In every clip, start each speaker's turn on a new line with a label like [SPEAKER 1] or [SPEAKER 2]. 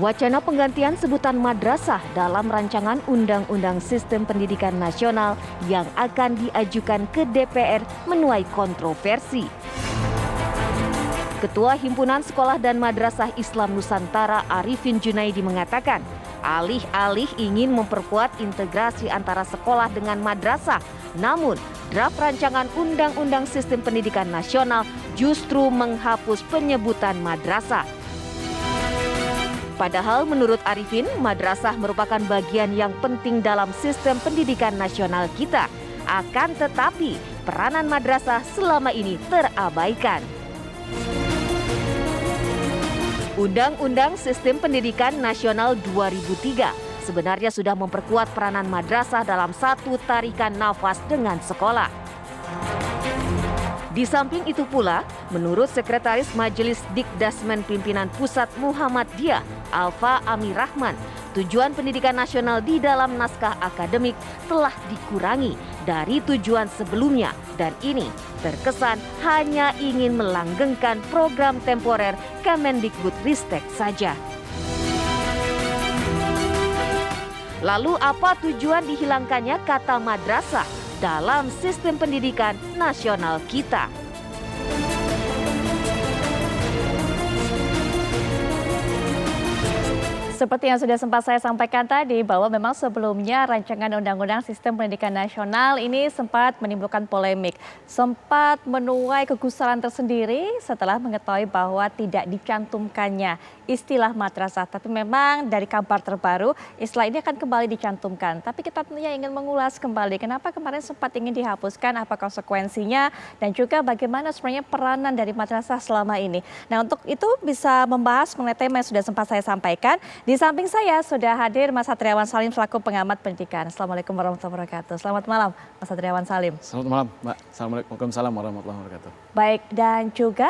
[SPEAKER 1] Wacana penggantian sebutan madrasah dalam rancangan Undang-Undang Sistem Pendidikan Nasional yang akan diajukan ke DPR menuai kontroversi. Ketua Himpunan Sekolah dan Madrasah Islam Nusantara Arifin Junaidi mengatakan, alih-alih ingin memperkuat integrasi antara sekolah dengan madrasah, namun draft rancangan Undang-Undang Sistem Pendidikan Nasional justru menghapus penyebutan madrasah. Padahal menurut Arifin, madrasah merupakan bagian yang penting dalam sistem pendidikan nasional kita. Akan tetapi, peranan madrasah selama ini terabaikan. Undang-Undang Sistem Pendidikan Nasional 2003 sebenarnya sudah memperkuat peranan madrasah dalam satu tarikan nafas dengan sekolah. Di samping itu pula, menurut Sekretaris Majelis Dikdasmen Pimpinan Pusat Muhammadiyah, Alfa Amir Rahman, tujuan pendidikan nasional di dalam naskah akademik telah dikurangi dari tujuan sebelumnya dan ini terkesan hanya ingin melanggengkan program temporer Kemendikbudristek saja. Lalu apa tujuan dihilangkannya kata madrasah dalam sistem pendidikan nasional kita?
[SPEAKER 2] Seperti yang sudah sempat saya sampaikan tadi bahwa memang sebelumnya rancangan Undang-Undang Sistem Pendidikan Nasional ini sempat menimbulkan polemik, sempat menuai kegusaran tersendiri setelah mengetahui bahwa tidak dicantumkannya istilah madrasah. Tapi memang dari kabar terbaru istilah ini akan kembali dicantumkan. Tapi kita tentunya ingin mengulas kembali kenapa kemarin sempat ingin dihapuskan, apa konsekuensinya dan juga bagaimana sebenarnya peranan dari madrasah selama ini. Nah, untuk itu bisa membahas mengenai tema yang sudah sempat saya sampaikan. Di samping saya sudah hadir Mas Satriawan Salim selaku pengamat pendidikan. Assalamualaikum warahmatullahi wabarakatuh. Selamat malam Mas Satriawan Salim.
[SPEAKER 3] Selamat malam Mbak. Assalamualaikum warahmatullahi wabarakatuh.
[SPEAKER 2] Baik, dan juga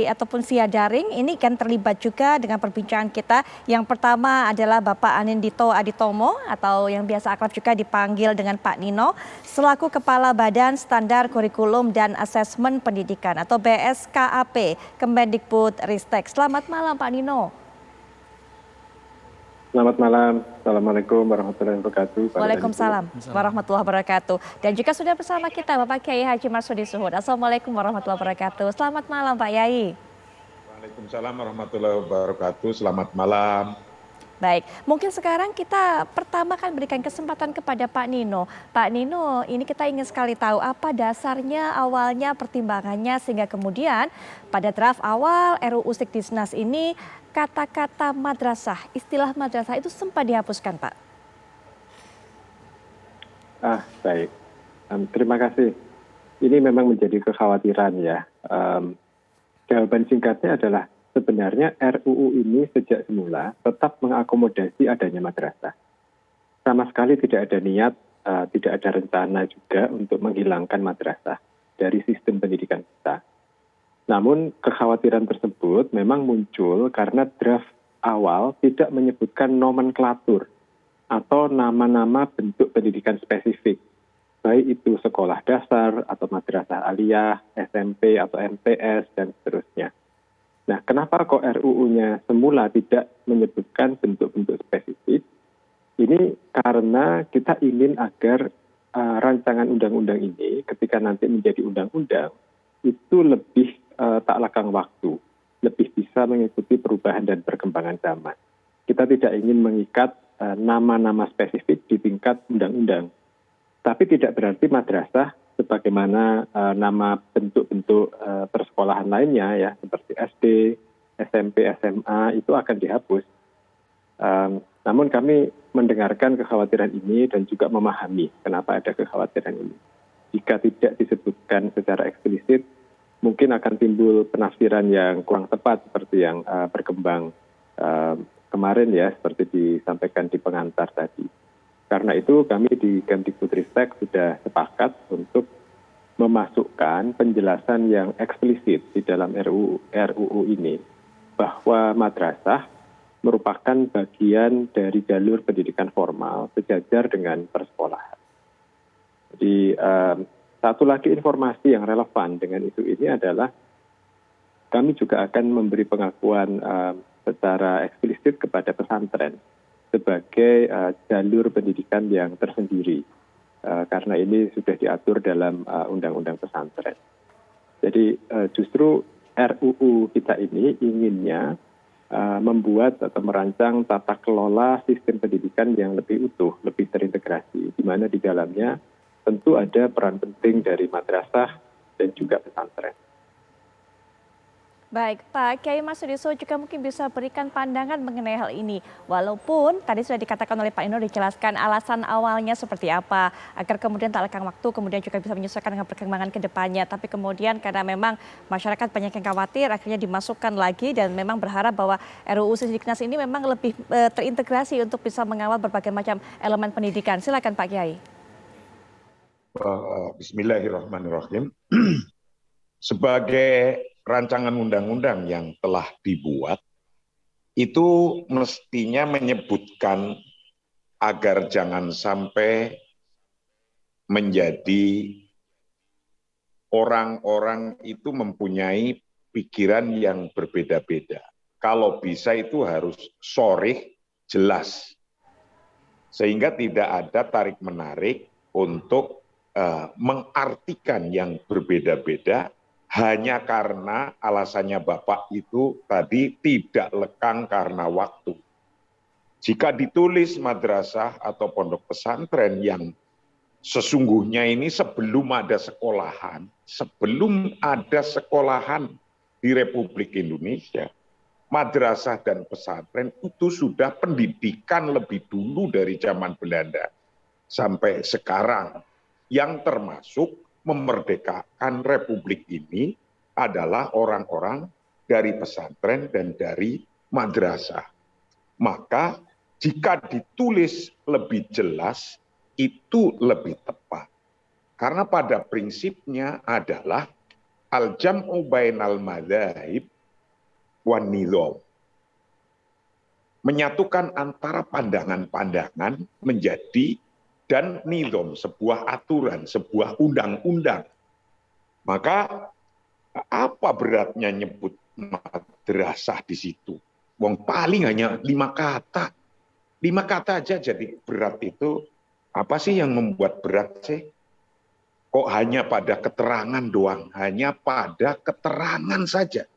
[SPEAKER 2] ataupun via daring ini kan terlibat juga dengan perbincangan kita. Yang pertama adalah Bapak Anindito Aditomo atau yang biasa akrab juga dipanggil dengan Pak Nino selaku Kepala Badan Standar Kurikulum dan Asesmen Pendidikan atau BSKAP Kemendikbudristek. Selamat malam Pak Nino.
[SPEAKER 4] Selamat malam. Assalamualaikum warahmatullahi wabarakatuh.
[SPEAKER 2] Waalaikumsalam warahmatullahi wabarakatuh. Dan juga sudah bersama kita Bapak Kiai Haji Marsudi Suhud. Assalamualaikum warahmatullahi wabarakatuh. Selamat malam Pak Yai.
[SPEAKER 5] Waalaikumsalam warahmatullahi wabarakatuh. Selamat malam.
[SPEAKER 2] Baik, mungkin sekarang kita pertama kan berikan kesempatan kepada Pak Nino. Pak Nino, ini kita ingin sekali tahu apa dasarnya awalnya pertimbangannya sehingga kemudian pada draft awal RUU Sikdisnas ini kata-kata madrasah, istilah madrasah itu sempat dihapuskan, Pak.
[SPEAKER 4] Baik. Terima kasih. Ini memang menjadi kekhawatiran ya. Jawaban singkatnya adalah sebenarnya RUU ini sejak semula tetap mengakomodasi adanya madrasah. Sama sekali tidak ada niat, tidak ada rencana juga untuk menghilangkan madrasah dari sistem pendidikan kita. Namun kekhawatiran tersebut memang muncul karena draft awal tidak menyebutkan nomenklatur atau nama-nama bentuk pendidikan spesifik. Baik itu sekolah dasar atau madrasah aliyah, SMP atau MTS dan seterusnya. Nah, kenapa kok RUU-nya semula tidak menyebutkan bentuk-bentuk spesifik? Ini karena kita ingin agar rancangan undang-undang ini ketika nanti menjadi undang-undang itu lebih tak lekang waktu, lebih bisa mengikuti perubahan dan perkembangan zaman. Kita tidak ingin mengikat nama-nama spesifik di tingkat undang-undang. Tapi tidak berarti madrasah sebagaimana nama bentuk-bentuk persekolahan lainnya ya seperti SD, SMP, SMA itu akan dihapus. Namun kami mendengarkan kekhawatiran ini dan juga memahami kenapa ada kekhawatiran ini. Jika tidak disebutkan secara eksplisit, mungkin akan timbul penafsiran yang kurang tepat seperti yang berkembang kemarin ya, seperti disampaikan di pengantar tadi. Karena itu kami di Kemdikbudristek sudah sepakat untuk memasukkan penjelasan yang eksplisit di dalam RUU ini bahwa madrasah merupakan bagian dari jalur pendidikan formal sejajar dengan persekolahan. Jadi satu lagi informasi yang relevan dengan isu ini adalah kami juga akan memberi pengakuan secara eksplisit kepada pesantren sebagai jalur pendidikan yang tersendiri, karena ini sudah diatur dalam Undang-Undang Pesantren. Jadi justru RUU kita ini inginnya membuat atau merancang tata kelola sistem pendidikan yang lebih utuh, lebih terintegrasi, di mana di dalamnya tentu ada peran penting dari madrasah dan juga pesantren.
[SPEAKER 2] Baik, Pak Kiai Mas Sudiso juga mungkin bisa berikan pandangan mengenai hal ini. Walaupun tadi sudah dikatakan oleh Pak Nino, dijelaskan alasan awalnya seperti apa, agar kemudian tak lekang waktu, kemudian juga bisa menyesuaikan dengan perkembangan ke depannya. Tapi kemudian karena memang masyarakat banyak yang khawatir, akhirnya dimasukkan lagi dan memang berharap bahwa RUU Sisdiknas ini memang lebih terintegrasi untuk bisa mengawal berbagai macam elemen pendidikan. Silakan Pak Kiai.
[SPEAKER 5] Bismillahirrahmanirrahim. Sebagai rancangan undang-undang yang telah dibuat, itu mestinya menyebutkan agar jangan sampai menjadi orang-orang itu mempunyai pikiran yang berbeda-beda. Kalau bisa itu harus sharih, jelas. Sehingga tidak ada tarik-menarik untuk mengartikan yang berbeda-beda hanya karena alasannya Bapak itu tadi tidak lekang karena waktu. Jika ditulis madrasah atau pondok pesantren yang sesungguhnya ini sebelum ada sekolahan di Republik Indonesia, madrasah dan pesantren itu sudah pendidikan lebih dulu dari zaman Belanda sampai sekarang, yang termasuk memerdekakan Republik ini adalah orang-orang dari pesantren dan dari madrasah. Maka jika ditulis lebih jelas, itu lebih tepat. Karena pada prinsipnya adalah al-jam'u bainal madzhab wan nizam. Menyatukan antara pandangan-pandangan menjadi dan nizam, sebuah aturan, sebuah undang-undang. Maka apa beratnya nyebut madrasah di situ? Wong paling hanya 5 kata. 5 kata aja jadi berat itu. Apa sih yang membuat berat sih? Kok hanya pada keterangan doang? Hanya pada keterangan saja.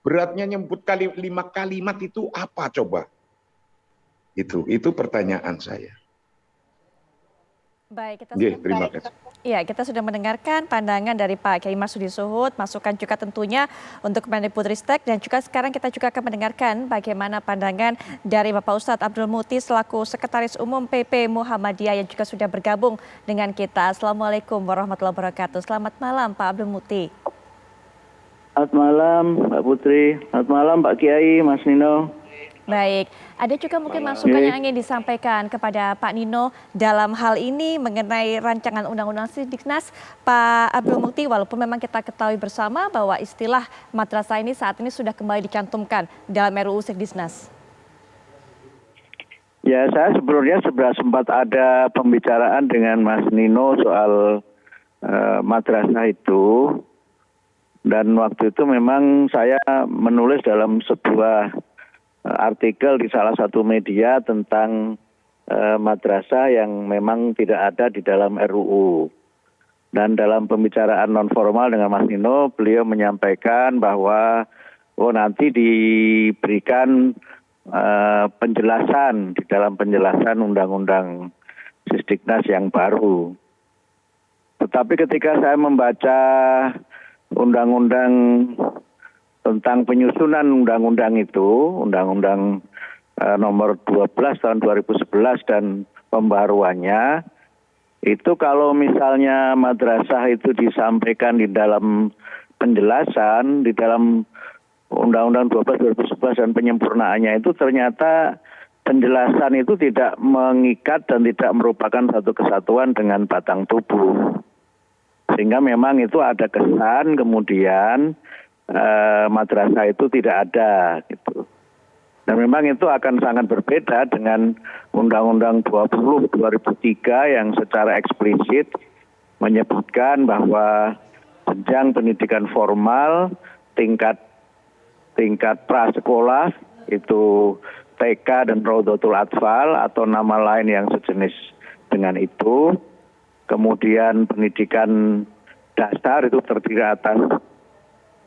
[SPEAKER 5] Beratnya nyebut 5 kalimat itu apa coba? Itu pertanyaan saya.
[SPEAKER 2] Baik, kita sudah mendengarkan pandangan dari Pak Kiai Mas Sudiso, masukan juga tentunya untuk Kemendikbudristek, dan juga sekarang kita juga akan mendengarkan bagaimana pandangan dari Bapak Ustadz Abdul Muti selaku Sekretaris Umum PP Muhammadiyah yang juga sudah bergabung dengan kita. Assalamualaikum warahmatullahi wabarakatuh. Selamat malam Pak Abdul Muti.
[SPEAKER 6] Selamat malam Mbak Putri, selamat malam Pak Kiai, Mas Nino.
[SPEAKER 2] Baik, ada juga mungkin masukan yang ingin disampaikan kepada Pak Nino dalam hal ini mengenai rancangan Undang-Undang Sisdiknas, Pak Abdul Muti, walaupun memang kita ketahui bersama bahwa istilah madrasah ini saat ini sudah kembali dicantumkan dalam RUU Sisdiknas.
[SPEAKER 6] Ya, saya sebelumnya sempat ada pembicaraan dengan Mas Nino soal madrasah itu, dan waktu itu memang saya menulis dalam sebuah artikel di salah satu media tentang madrasah yang memang tidak ada di dalam RUU. Dan dalam pembicaraan non formal dengan Mas Nino, beliau menyampaikan bahwa nanti diberikan penjelasan di dalam penjelasan Undang-Undang Sisdiknas yang baru. Tetapi ketika saya membaca Undang-Undang tentang penyusunan undang-undang itu, Undang-Undang nomor 12 tahun 2011 dan pembaruannya, itu kalau misalnya madrasah itu disampaikan di dalam penjelasan, di dalam Undang-Undang 12 2011 dan penyempurnaannya itu ternyata penjelasan itu tidak mengikat dan tidak merupakan satu kesatuan dengan batang tubuh. Sehingga memang itu ada kesan kemudian madrasah itu tidak ada gitu. Dan memang itu akan sangat berbeda dengan Undang-Undang 20 2003 yang secara eksplisit menyebutkan bahwa jenjang pendidikan formal tingkat tingkat prasekolah itu TK dan Raudhatul Atfal atau nama lain yang sejenis dengan itu. Kemudian pendidikan dasar itu terdiri atas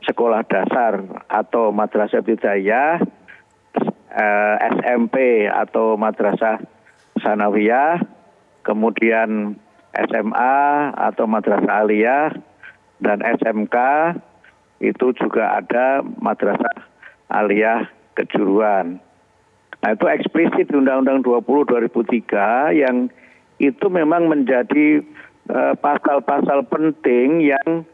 [SPEAKER 6] sekolah dasar atau madrasah ibtidaiyah, SMP atau madrasah sanawiyah, kemudian SMA atau madrasah aliyah, dan SMK itu juga ada madrasah aliyah kejuruan. Nah itu eksplisit di Undang-Undang 20 2003 yang itu memang menjadi pasal-pasal penting yang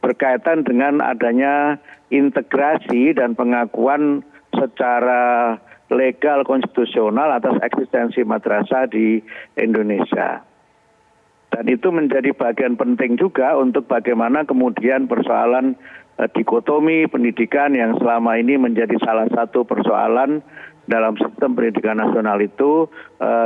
[SPEAKER 6] berkaitan dengan adanya integrasi dan pengakuan secara legal konstitusional atas eksistensi madrasah di Indonesia. Dan itu menjadi bagian penting juga untuk bagaimana kemudian persoalan dikotomi pendidikan yang selama ini menjadi salah satu persoalan dalam sistem pendidikan nasional itu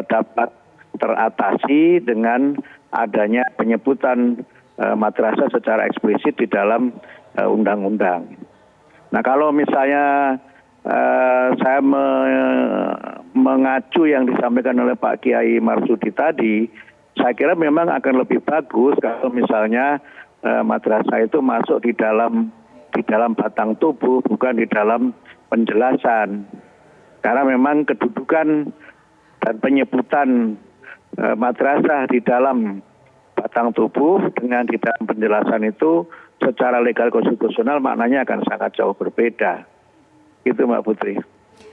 [SPEAKER 6] dapat teratasi dengan adanya penyebutan madrasah secara eksplisit di dalam undang-undang. Nah kalau misalnya saya mengacu yang disampaikan oleh Pak Kiai Marsudi tadi, saya kira memang akan lebih bagus kalau misalnya madrasah itu masuk di dalam batang tubuh, bukan di dalam penjelasan. Karena memang kedudukan dan penyebutan madrasah di dalam batang tubuh dengan di dalam penjelasan itu secara legal konstitusional maknanya akan sangat jauh berbeda. Itu Mbak Putri.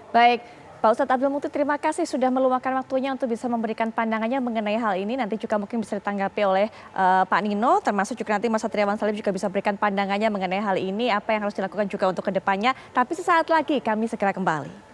[SPEAKER 2] Baik, Pak Ustadz Abdul Muti, terima kasih sudah meluangkan waktunya untuk bisa memberikan pandangannya mengenai hal ini. Nanti juga mungkin bisa ditanggapi oleh Pak Nino, termasuk juga nanti Mas Satriawan Salim juga bisa berikan pandangannya mengenai hal ini, apa yang harus dilakukan juga untuk kedepannya. Tapi sesaat lagi kami segera kembali.